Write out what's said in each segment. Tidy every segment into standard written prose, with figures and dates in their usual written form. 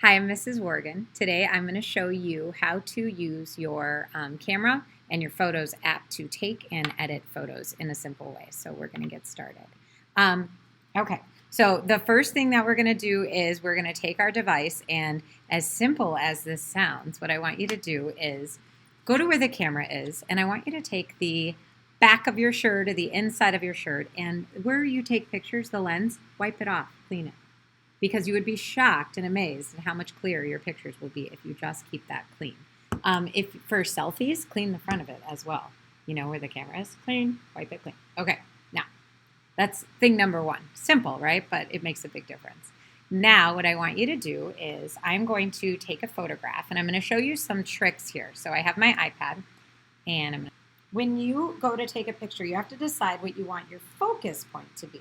Hi, I'm Mrs. Worgan. Today I'm going to show you how to use your camera and your Photos app to take and edit photos in a simple way. So we're going to get started. Um, okay, so the first thing that we're going to do is we're going to take our device, and as simple as this sounds, what I want you to do is go to where the camera is, and I want you to take the back of your shirt or the inside of your shirt, and where you take pictures, the lens, wipe it off, clean it, because you would be shocked and amazed at how much clearer your pictures will be if you just keep that clean. If for selfies, clean the front of it as well. You know where the camera is, clean, wipe it clean. Okay, now that's thing number one. Simple, right? But it makes a big difference. Now what I want you to do is I'm going to take a photograph, and I'm going to show you some tricks here. So I have my iPad, and when you go to take a picture, you have to decide what you want your focus point to be.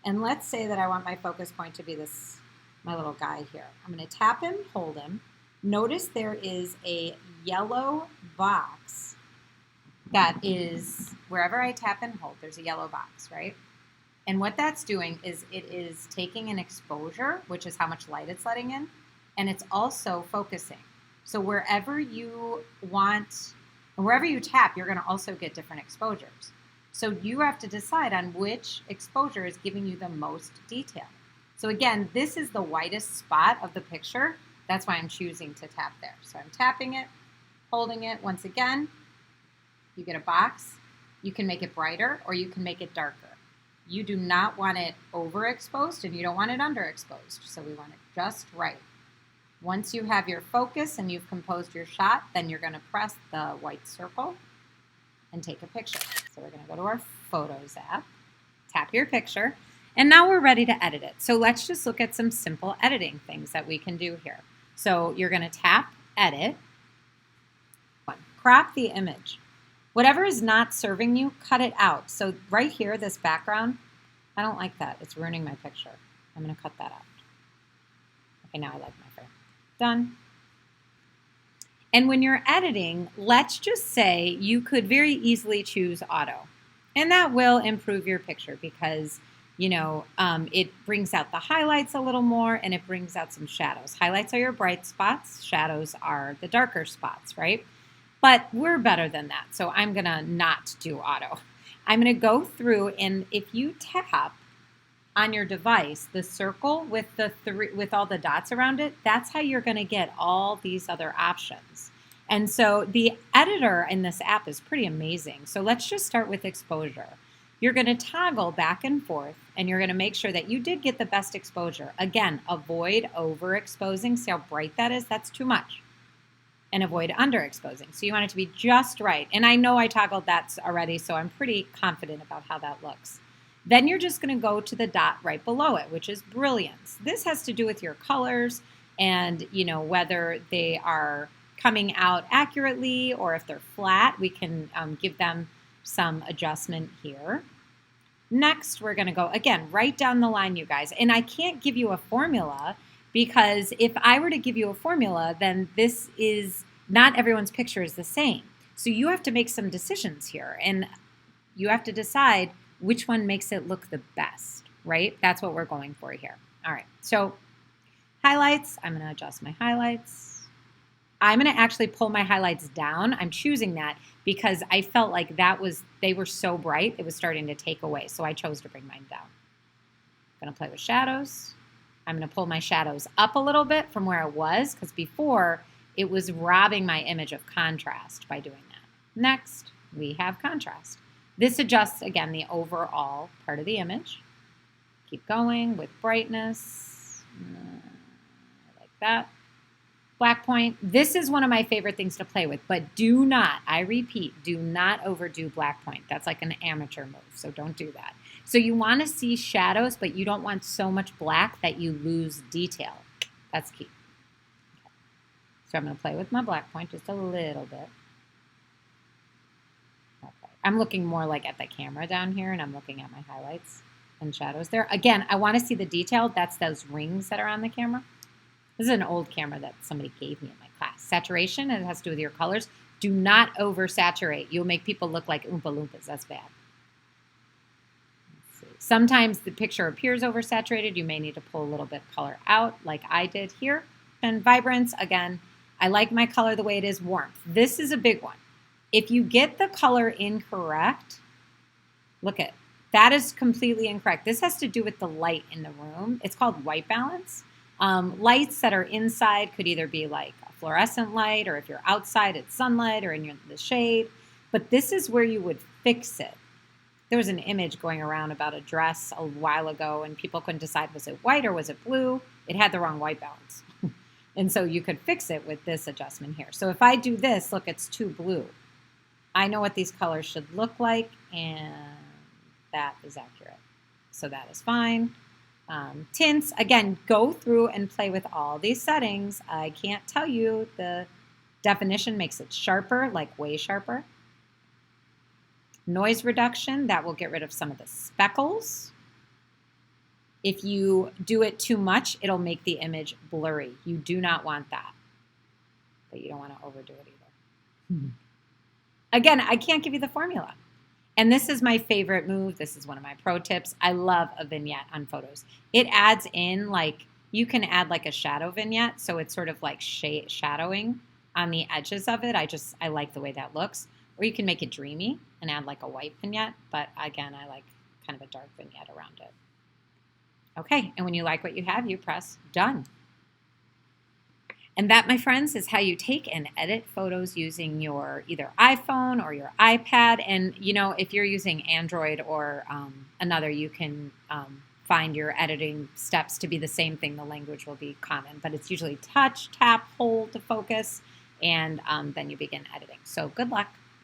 And let's say that I want my focus point to be this, my little guy here. I'm going to tap him, hold him. Notice there is a yellow box that is, wherever I tap and hold, there's a yellow box, right? And what that's doing is it is taking an exposure, which is how much light it's letting in, and it's also focusing. So wherever you want, wherever you tap, you're going to also get different exposures. So you have to decide on which exposure is giving you the most detail. So again, this is the whitest spot of the picture. That's why I'm choosing to tap there. So I'm tapping it, holding it. Once again, you get a box. You can make it brighter or you can make it darker. You do not want it overexposed and you don't want it underexposed. So we want it just right. Once you have your focus and you've composed your shot, then you're going to press the white circle and take a picture. So we're going to go to our Photos app, tap your picture, and now we're ready to edit it. So let's just look at some simple editing things that we can do here. So you're going to tap Edit, crop the image. Whatever is not serving you, cut it out. So right here, this background, I don't like that. It's ruining my picture. I'm going to cut that out. Okay, now I like my frame. Done. And when you're editing, let's just say you could very easily choose auto. And that will improve your picture because, you know, it brings out the highlights a little more and it brings out some shadows. Highlights are your bright spots. Shadows are the darker spots, right? But we're better than that. So I'm going to not do auto. I'm going to go through, and if you tap on your device, the circle with with all the dots around it, that's how you're going to get all these other options. And so the editor in this app is pretty amazing. So let's just start with exposure. You're going to toggle back and forth, and you're going to make sure that you did get the best exposure. Again, avoid overexposing. See how bright that is? That's too much. And avoid underexposing. So you want it to be just right. And I know I toggled that already, so I'm pretty confident about how that looks. Then you're just going to go to the dot right below it, which is brilliance. This has to do with your colors and, you know, whether they are coming out accurately or if they're flat. We can give them some adjustment here. Next, we're going to go, again, right down the line, you guys. And I can't give you a formula because if I were to give you a formula, then this is not everyone's picture is the same. So you have to make some decisions here. And you have to decide which one makes it look the best, right? That's what we're going for here. All right, so highlights, I'm gonna adjust my highlights. I'm gonna actually pull my highlights down. I'm choosing that because I felt like they were so bright, it was starting to take away. So I chose to bring mine down. I'm gonna play with shadows. I'm gonna pull my shadows up a little bit from where I was because before it was robbing my image of contrast by doing that. Next, we have contrast. This adjusts, again, the overall part of the image. Keep going with brightness. Like that. Black point. This is one of my favorite things to play with, but do not, I repeat, do not overdo black point. That's like an amateur move, so don't do that. So you want to see shadows, but you don't want so much black that you lose detail. That's key. Okay. So I'm going to play with my black point just a little bit. I'm looking more like at the camera down here, and I'm looking at my highlights and shadows there. Again, I want to see the detail. That's those rings that are on the camera. This is an old camera that somebody gave me in my class. Saturation, it has to do with your colors. Do not oversaturate. You'll make people look like Oompa Loompas. That's bad. Let's see. Sometimes the picture appears oversaturated. You may need to pull a little bit of color out like I did here. And vibrance, again, I like my color the way it is. Warmth. This is a big one. If you get the color incorrect, look at that is completely incorrect. This has to do with the light in the room. It's called white balance. Lights that are inside could either be like a fluorescent light, or if you're outside, it's sunlight or in the shade. But this is where you would fix it. There was an image going around about a dress a while ago, and people couldn't decide, was it white or was it blue? It had the wrong white balance. And so you could fix it with this adjustment here. So if I do this, look, it's too blue. I know what these colors should look like, and that is accurate. So that is fine. Tints, again, go through and play with all these settings. I can't tell you, the definition makes it sharper, like way sharper. Noise reduction, that will get rid of some of the speckles. If you do it too much, it'll make the image blurry. You do not want that, but you don't want to overdo it either. Again, I can't give you the formula. And this is my favorite move. This is one of my pro tips. I love a vignette on photos. It adds in, like, you can add like a shadow vignette, so it's sort of like shadowing on the edges of it. I like the way that looks. Or you can make it dreamy and add like a white vignette, but again, I like kind of a dark vignette around it. Okay, and when you like what you have, you press done. And that, my friends, is how you take and edit photos using your either iPhone or your iPad. And, you know, if you're using Android or another, you can find your editing steps to be the same thing. The language will be common, but it's usually touch, tap, hold to focus, and then you begin editing. So good luck.